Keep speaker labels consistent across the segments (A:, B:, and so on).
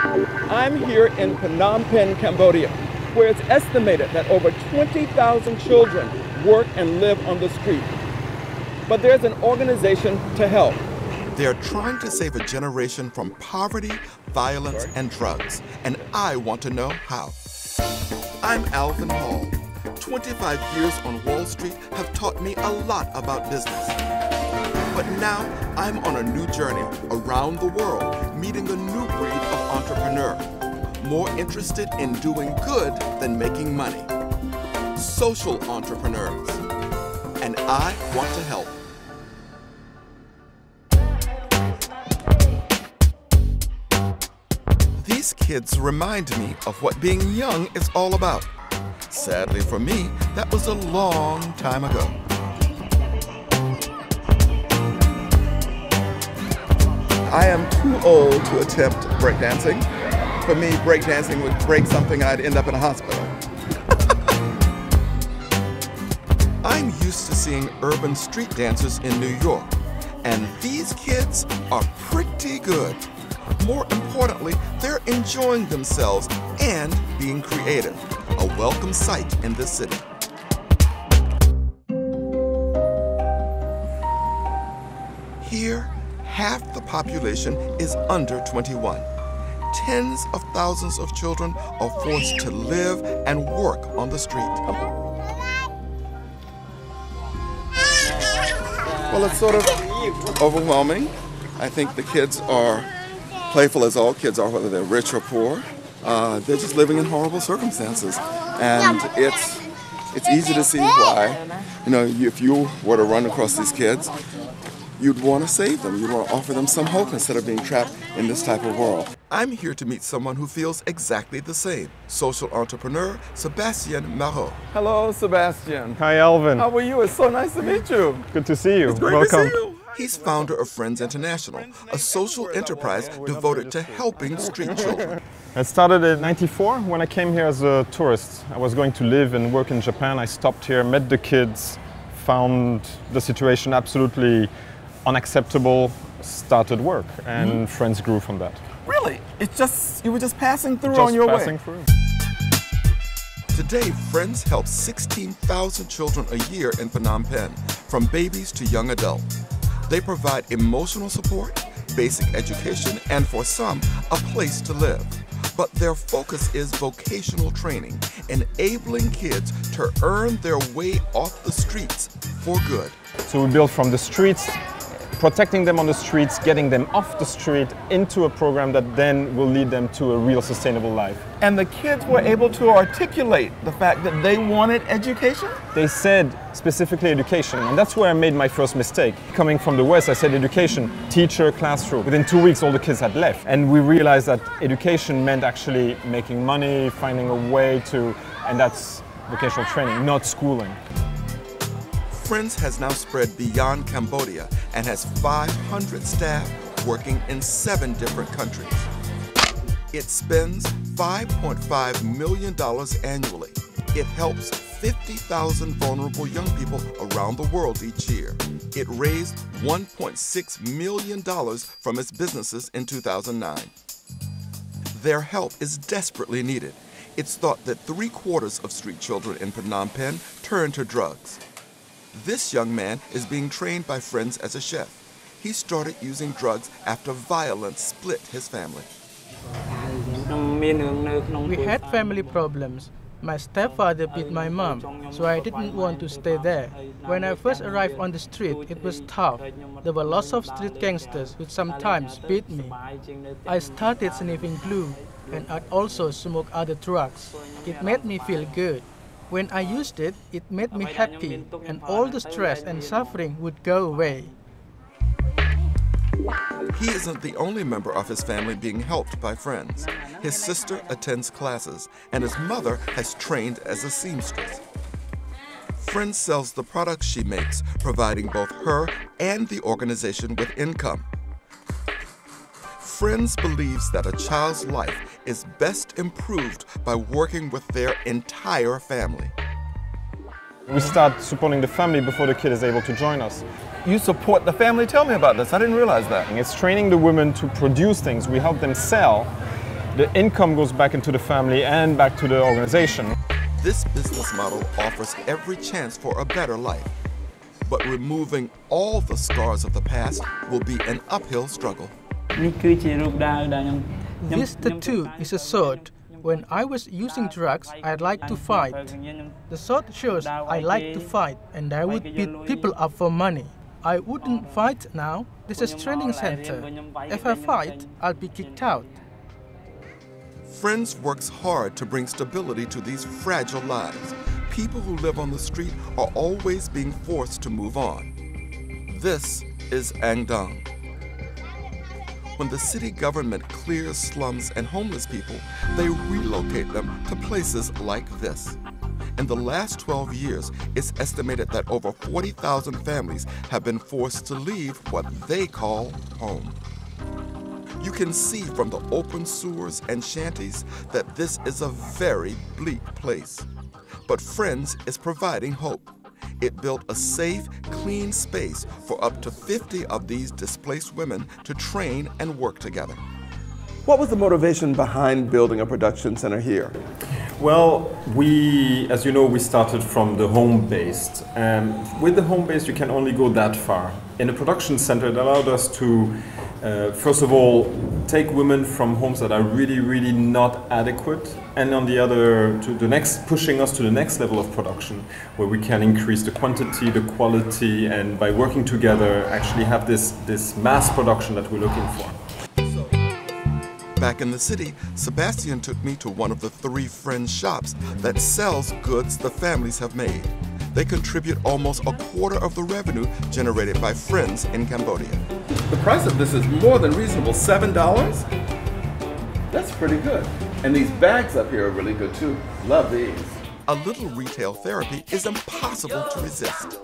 A: I'm here in Phnom Penh, Cambodia, where it's estimated that over 20,000 children work and live on the street. But there's an organization to help.
B: They're trying to save a generation from poverty, violence, and drugs, and I want to know how. I'm Alvin Hall. 25 years on Wall Street have taught me a lot about business. But now I'm on a new journey around the world, meeting a new breed of entrepreneur, more interested in doing good than making money. Social entrepreneurs. And I want to help. These kids remind me of what being young is all about. Sadly for me, that was a long time ago. I am too old to attempt breakdancing. For me, breakdancing would break something, I'd end up in a hospital. I'm used to seeing urban street dancers in New York, and these kids are pretty good. More importantly, they're enjoying themselves and being creative, a welcome sight in this city. Here, half the population is under 21. Tens of thousands of children are forced to live and work on the street. Well, it's sort of overwhelming. I think the kids are playful as all kids are, whether they're rich or poor. They're just living in horrible circumstances. And it's easy to see why, if you were to run across these kids, you'd want to save them. You'd want to offer them some hope instead of being trapped in this type of world. I'm here to meet someone who feels exactly the same. Social entrepreneur, Sebastian Marot. Hello, Sebastian.
C: Hi, Alvin.
A: How are you? It's so nice to meet you.
C: Good to see you.
A: It's great
C: Welcome.
A: to see you.
B: He's founder of Friends International, a social enterprise devoted to helping street children.
C: It started in '94 when I came here as a tourist. I was going to live and work in Japan. I stopped here, met the kids, found the situation absolutely unacceptable, started work, and Friends grew from that.
A: Really? You were just passing through on your way?
C: Just passing through.
B: Today, Friends helps 16,000 children a year in Phnom Penh, from babies to young adults. They provide emotional support, basic education, and for some, a place to live. But their focus is vocational training, enabling kids to earn their way off the streets for good.
C: So we build from the streets, protecting them on the streets, getting them off the street into a program that then will lead them to a real sustainable life.
A: And the kids were able to articulate the fact that they wanted education?
C: They said specifically education, and that's where I made my first mistake. Coming from the West, I said education, teacher, classroom. Within 2 weeks, all the kids had left. And we realized that education meant actually making money, finding a way to, and that's vocational training, not schooling.
B: Friends has now spread beyond Cambodia and has 500 staff working in 7 different countries. It spends $5.5 million annually. It helps 50,000 vulnerable young people around the world each year. It raised $1.6 million from its businesses in 2009. Their help is desperately needed. It's thought that 3/4 of street children in Phnom Penh turn to drugs. This young man is being trained by Friends as a chef. He started using drugs after violence split his family.
D: We had family problems. My stepfather beat my mom, so I didn't want to stay there. When I first arrived on the street, it was tough. There were lots of street gangsters who sometimes beat me. I started sniffing glue, and I'd also smoke other drugs. It made me feel good. When I used it, it made me happy, and all the stress and suffering would go away.
B: He isn't the only member of his family being helped by Friends. His sister attends classes, and his mother has trained as a seamstress. Friends sells the products she makes, providing both her and the organization with income. Friends believes that a child's life is best improved by working with their entire family.
C: We start supporting the family before the kid is able to join us.
A: You support the family? Tell me about this. I didn't realize that.
C: It's training the women to produce things. We help them sell. the income goes back into the family and back to the organization.
B: This business model offers every chance for a better life. But removing all the scars of the past will be an uphill struggle.
D: This tattoo is a sword. When I was using drugs, I'd like to fight. The sword shows I like to fight and I would beat people up for money. I wouldn't fight now. This is a training center. If I fight, I'll be kicked out.
B: Friends works hard to bring stability to these fragile lives. People who live on the street are always being forced to move on. This is Angdong. When the city government clears slums and homeless people, they relocate them to places like this. In the last 12 years, it's estimated that over 40,000 families have been forced to leave what they call home. You can see from the open sewers and shanties that this is a very bleak place. But Friends is providing hope. It built a safe, clean space for up to 50 of these displaced women to train and work together.
A: What was the motivation behind building a production center here?
C: Well, as you know, we started from the home-based. With the home-based, you can only go that far. In a production center, it allowed us to, first of all, take women from homes that are really, really not adequate, and on the other, pushing us to the next level of production, where we can increase the quantity, the quality, and by working together, actually have this mass production that we're looking for.
B: Back in the city, Sebastian took me to one of the 3 Friends shops that sells goods the families have made. They contribute almost a quarter of the revenue generated by Friends in Cambodia.
A: The price of this is more than reasonable, $7? That's pretty good. And these bags up here are really good too. Love these.
B: A little retail therapy is impossible to resist.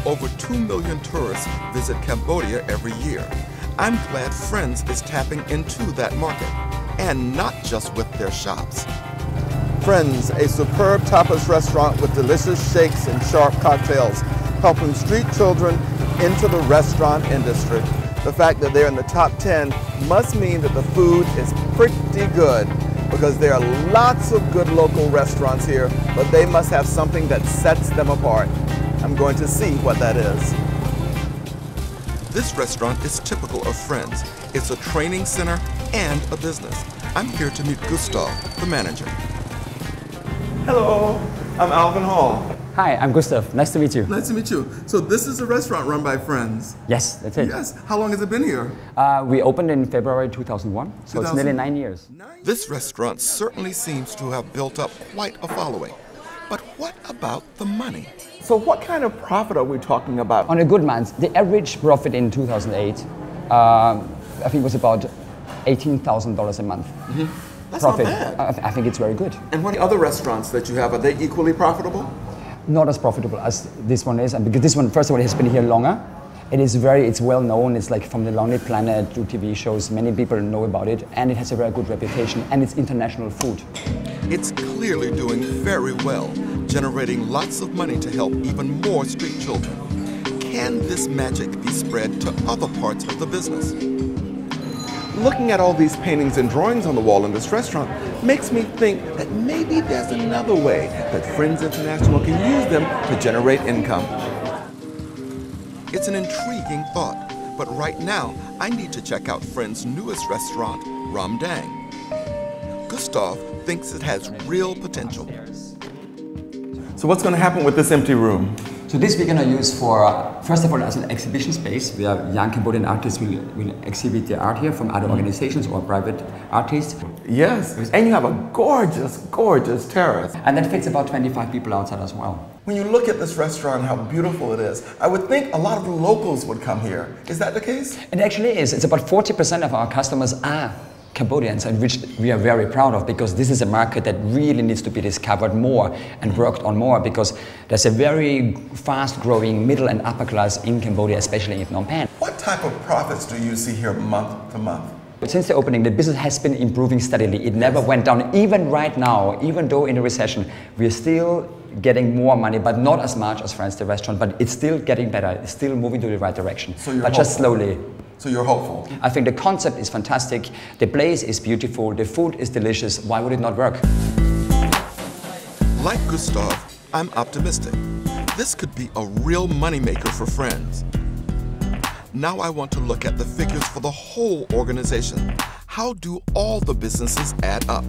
B: Over 2 million tourists visit Cambodia every year. I'm glad Friends is tapping into that market, and not just with their shops.
A: Friends, a superb tapas restaurant with delicious shakes and sharp cocktails, helping street children into the restaurant industry. The fact that they're in the top 10 must mean that the food is pretty good, because there are lots of good local restaurants here, but they must have something that sets them apart. I'm going to see what that is.
B: This restaurant is typical of Friends. It's a training center and a business. I'm here to meet Gustav, the manager.
A: Hello, I'm Alvin Hall.
E: Hi, I'm Gustav. Nice to meet you.
A: Nice to meet you. So this is a restaurant run by Friends?
E: Yes, that's it.
A: Yes. How long has it been here?
E: We opened in February 2001, so it's nearly 9 years.
B: This restaurant certainly seems to have built up quite a following. But what about the money?
A: So what kind of profit are we talking about?
E: On a good month, the average profit in 2008, I think was about $18,000 a month.
A: That's
E: profit.
A: not bad.
E: I think it's very good.
A: And what other restaurants that you have, are they equally profitable?
E: Not as profitable as this one is, and because this one, first of all, has been here longer. It's well known. It's like from the Lonely Planet to TV shows. Many people know about it, and it has a very good reputation, and it's international food.
B: It's clearly doing very well, generating lots of money to help even more street children. Can this magic be spread to other parts of the business?
A: Looking at all these paintings and drawings on the wall in this restaurant makes me think that maybe there's another way that Friends International can use them to generate income.
B: It's an intriguing thought, but right now I need to check out Friends' newest restaurant, Ram Dang. Gustav thinks it has real potential.
A: So what's going to happen with this empty room?
E: So this we're going to use for, first of all, as an exhibition space, where young Cambodian artists will exhibit their art here from other organizations or private artists.
A: Yes, and you have a gorgeous, gorgeous terrace.
E: And that fits about 25 people outside as well.
A: When you look at this restaurant, how beautiful it is, I would think a lot of the locals would come here. Is that the case?
E: It actually is. It's about 40% of our customers are Cambodians, and which we are very proud of, because this is a market that really needs to be discovered more and worked on more, because there's a very fast growing middle and upper class in Cambodia, especially in Phnom Penh.
B: What type of profits do you see here month to month?
E: Since the opening, the business has been improving steadily. It never went down. Even right now, even though in a recession, we're still getting more money, but not as much as France, the restaurant, but it's still getting better. It's still moving to the right direction, but just slowly.
B: So you're hopeful?
E: I think the concept is fantastic. The place is beautiful. The food is delicious. Why would it not work?
B: Like Gustav, I'm optimistic. This could be a real moneymaker for Friends. Now I want to look at the figures for the whole organization. How do all the businesses add up?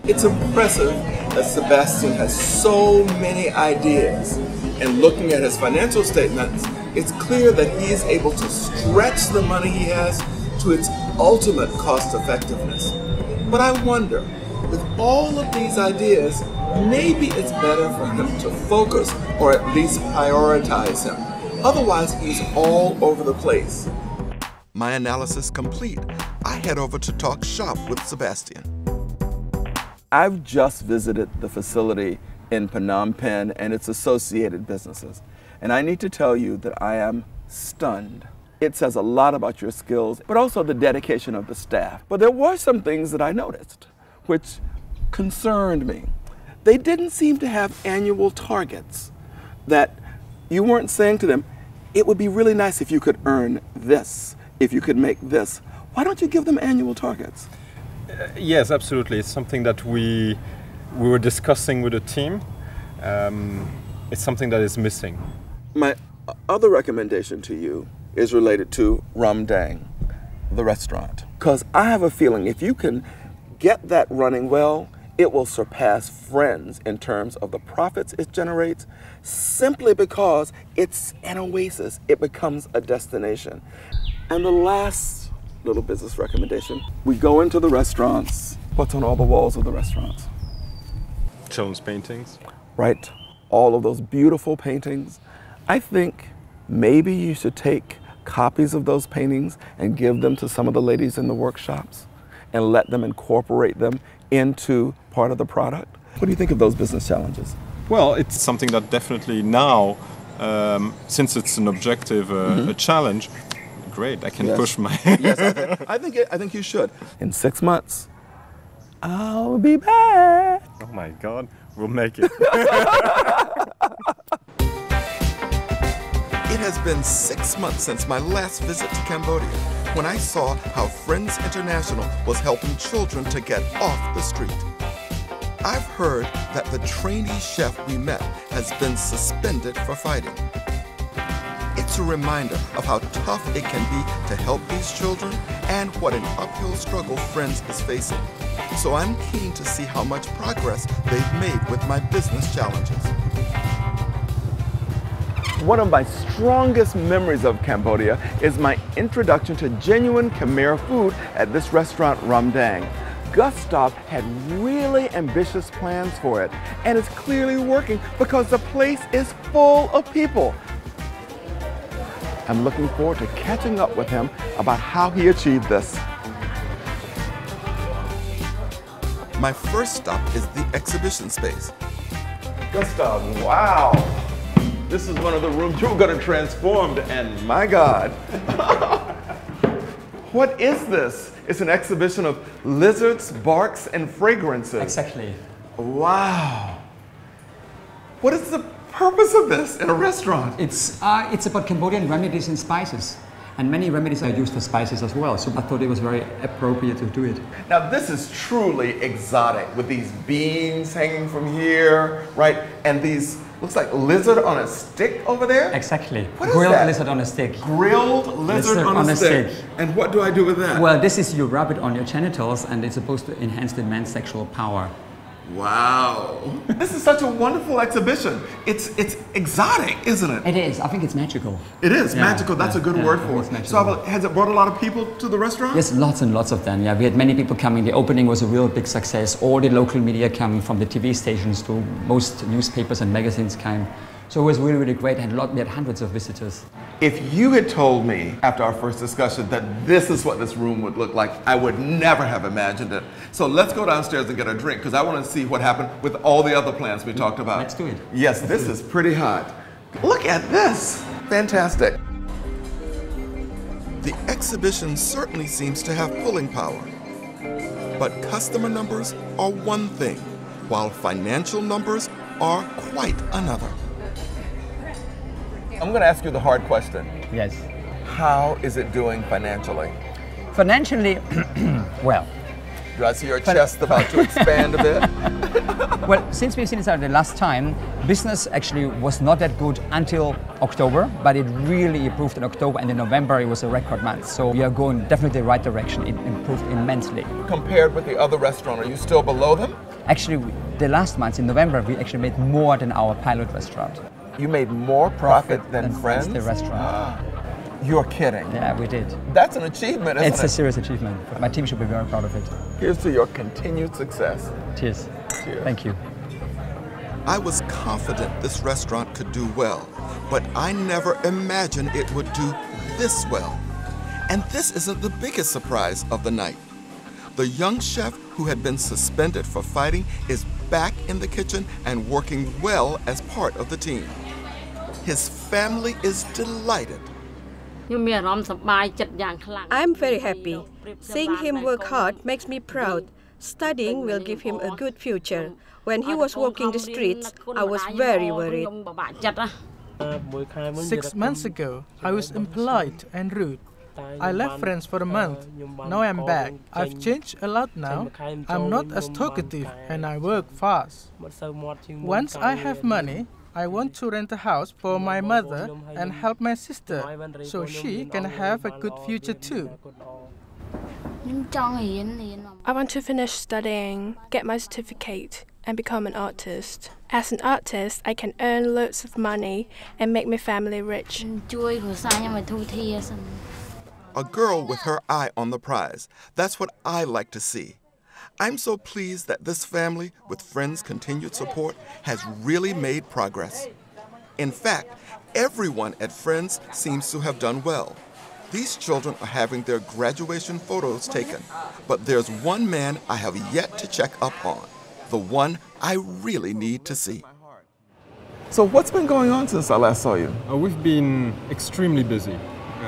A: It's impressive that Sebastian has so many ideas. And looking at his financial statements, it's clear that he is able to stretch the money he has to its ultimate cost effectiveness. But I wonder, with all of these ideas, maybe it's better for him to focus or at least prioritize him. Otherwise, he's all over the place.
B: My analysis complete, I head over to talk shop with Sebastian.
A: I've just visited the facility in Phnom Penh and its associated businesses. And I need to tell you that I am stunned. It says a lot about your skills, but also the dedication of the staff. But there were some things that I noticed, which concerned me. They didn't seem to have annual targets, that you weren't saying to them, it would be really nice if you could earn this, if you could make this. Why don't you give them annual targets?
C: Yes, absolutely. It's something that we were discussing with the team. It's something that is missing.
A: My other recommendation to you is related to Ram Dang, the restaurant. Because I have a feeling if you can get that running well, it will surpass Friends in terms of the profits it generates, simply because it's an oasis. It becomes a destination. And the last little business recommendation, we go into the restaurants. What's on all the walls of the restaurants?
C: Jones paintings.
A: Right, all of those beautiful paintings. I think maybe you should take copies of those paintings and give them to some of the ladies in the workshops and let them incorporate them into part of the product. What do you think of those business challenges?
C: Well, it's something that definitely now, since it's an objective, a challenge, great, I can push my...
A: Yes, I think you should. In 6 months, I'll be back.
C: Oh my God, we'll make it.
B: It has been 6 months since my last visit to Cambodia, when I saw how Friends International was helping children to get off the street. I've heard that the trainee chef we met has been suspended for fighting. It's a reminder of how tough it can be to help these children and what an uphill struggle Friends is facing. So I'm keen to see how much progress they've made with my business challenges.
A: One of my strongest memories of Cambodia is my introduction to genuine Khmer food at this restaurant, Ram Dang. Gustav had really ambitious plans for it, and it's clearly working because the place is full of people. I'm looking forward to catching up with him about how he achieved this.
B: My first stop is the exhibition space.
A: Gustav, wow. This is one of the rooms you're going to transform, and my God. What is this? It's an exhibition of lizards, barks, and fragrances.
E: Exactly.
A: Wow. What is the purpose of this in a restaurant?
E: It's about Cambodian remedies and spices. And many remedies are used for spices as well, so I thought it was very appropriate to do it.
A: Now this is truly exotic with these beans hanging from here, right? And these, looks like lizard on a stick over there?
E: Exactly.
A: What is
E: Grilled
A: that?
E: lizard on a stick.
A: Grilled lizard on a stick. And what do I do with that?
E: Well, this is you rub it on your genitals and it's supposed to enhance the man's sexual power.
A: Wow. This is such a wonderful exhibition. It's exotic, isn't it?
E: It is. I think it's magical.
A: It is
E: Yeah,
A: magical. That's a good word for it. So has it brought a lot of people to the restaurant?
E: Yes, lots and lots of them. Yeah, we had many people coming. The opening was a real big success. All the local media came, from the TV stations to most newspapers and magazines came. So it was really, really great, and we had hundreds of visitors.
A: If you had told me after our first discussion that this is what this room would look like, I would never have imagined it. So let's go downstairs and get a drink, because I want to see what happened with all the other plans we talked about.
E: Let's do it.
A: Yes, this is pretty hot. Look at this. Fantastic.
B: The exhibition certainly seems to have pulling power. But customer numbers are one thing, while financial numbers are quite another.
A: I'm going to ask you the hard question.
E: Yes.
A: How is it doing financially?
E: Financially, well.
A: Do I see your chest about to expand a bit?
E: Well, since we've seen each other the last time, business actually was not that good until October, but it really improved in October, and in November it was a record month. So we are going definitely the right direction. It improved immensely.
A: Compared with the other restaurant, are you still below them?
E: Actually, the last month in November, we actually made more than our pilot restaurant.
A: You made more profit than Friends?
E: The restaurant.
A: You're kidding.
E: Yeah, we did.
A: That's an achievement, isn't it?
E: It's a serious achievement. My team should be very proud of it.
A: Here's to your continued success.
E: Cheers.
A: Cheers.
E: Thank you.
B: I was confident this restaurant could do well, but I never imagined it would do this well. And this isn't the biggest surprise of the night. The young chef who had been suspended for fighting is back in the kitchen and working well as part of the team. His family is delighted.
F: I'm very happy. Seeing him work hard makes me proud. Studying will give him a good future. When he was walking the streets, I was very worried.
D: 6 months ago, I was impolite and rude. I left Friends for a month. Now I'm back. I've changed a lot now. I'm not as talkative and I work fast. Once I have money, I want to rent a house for my mother and help my sister so she can have a good future too.
G: I want to finish studying, get my certificate, and become an artist. As an artist, I can earn loads of money and make my family rich.
B: A girl with her eye on the prize. That's what I like to see. I'm so pleased that this family, with Friends' continued support, has really made progress. In fact, everyone at Friends seems to have done well. These children are having their graduation photos taken, but there's one man I have yet to check up on, the one I really need to see.
A: So what's been going on since I last saw you?
C: We've been extremely busy.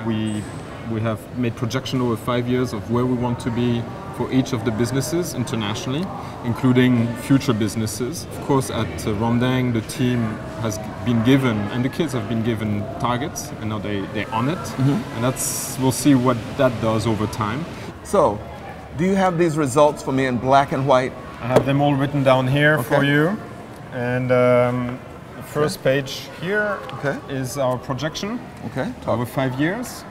C: We have made projection over 5 years of where we want to be for each of the businesses internationally, including future businesses. Of course, at Rondang, the team has been given, and the kids have been given targets, and now they're on it. And we'll see what that does over time.
A: So, do you have these results for me in black and white?
C: I have them all written down here for you. And the first page here is our projection over 5 years.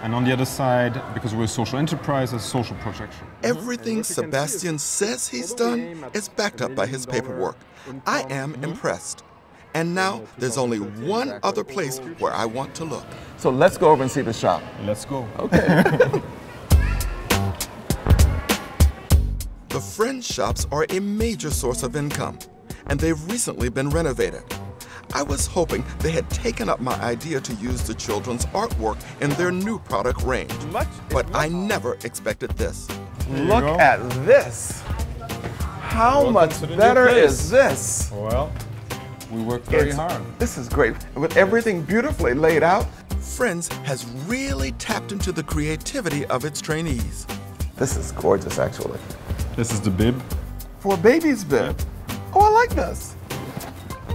C: And on the other side, because we're a social enterprise, a social projection.
B: Everything Sebastian says he's done is backed up by his paperwork. I am impressed. And now there's only one other place where I want to look.
A: So let's go over and see the shop.
C: Let's go.
A: Okay.
B: The Friends shops are a major source of income, and they've recently been renovated. I was hoping they had taken up my idea to use the children's artwork in their new product range. But I never expected this.
A: Look at this. How much better is this?
C: Well, we worked very hard.
A: This is great. With everything beautifully laid out.
B: Friends has really tapped into the creativity of its trainees.
A: This is gorgeous, actually.
C: This is the bib.
A: For a baby's bib. Oh, I like this.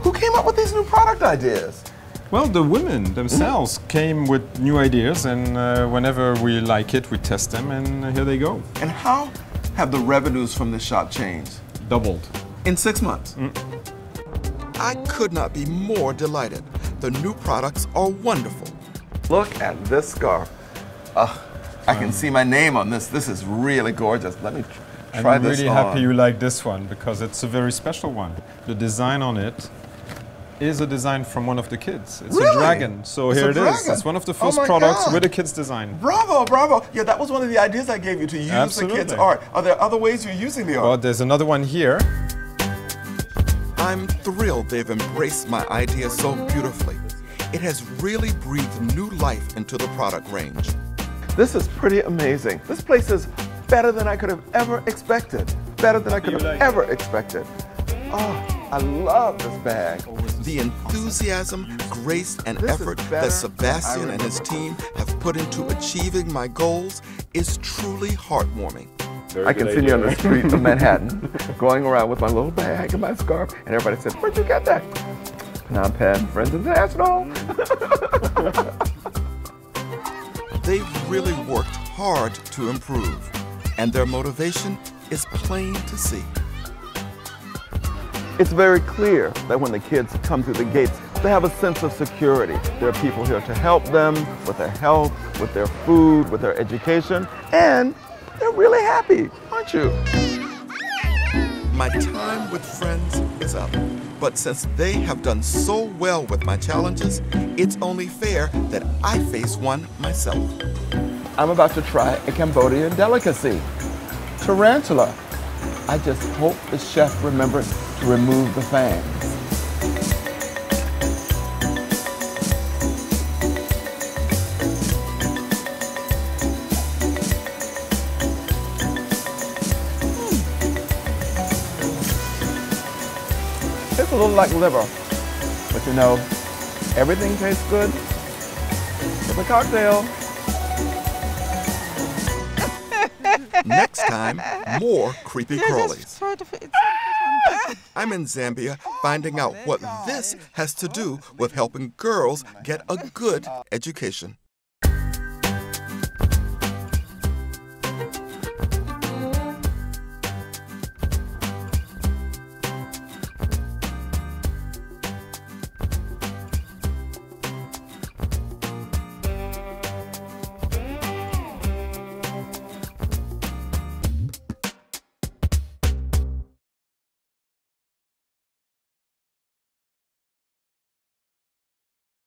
A: Who came up with these new product ideas?
C: Well, the women themselves came with new ideas, and whenever we like it, we test them, and here they go.
A: And how have the revenues from this shop changed?
C: Doubled.
A: In 6 months?
B: I could not be more delighted. The new products are wonderful.
A: Look at this scarf. I can see my name on this. This is really gorgeous. Let me try
C: I'm
A: this
C: really
A: on.
C: happy you like this one, because it's a very special one. The design on it is a design from one of the kids. It's a dragon. So here it is. It's one of the first products with a kid's design.
A: Bravo, bravo. Yeah, that was one of the ideas I gave you, to use the kids' art. Are there other ways you're using the art?
C: Well, there's another one here.
B: I'm thrilled they've embraced my idea so beautifully. It has really breathed new life into the product range.
A: This is pretty amazing. This place is better than I could have ever expected. Better than I could have ever expected. Oh, I love this bag.
B: The enthusiasm, grace, and effort that Sebastian and his team have put into achieving my goals is truly heartwarming.
A: I can see you on the street of Manhattan, going around with my little bag and my scarf, and everybody says, "Where'd you get that?" Phnom Penh, Friends International.
B: They've really worked hard to improve, and their motivation is plain to see.
A: It's very clear that when the kids come through the gates, they have a sense of security. There are people here to help them with their health, with their food, with their education, and they're really happy, aren't you?
B: My time with friends is up, but since they have done so well with my challenges, it's only fair that I face one myself.
A: I'm about to try a Cambodian delicacy, tarantula. I just hope the chef remembers to remove the fangs. It's a little like liver, but you know, everything tastes good with a cocktail.
B: Next time, more creepy crawlies. I'm in Zambia finding out what this has to do with helping girls get a good education.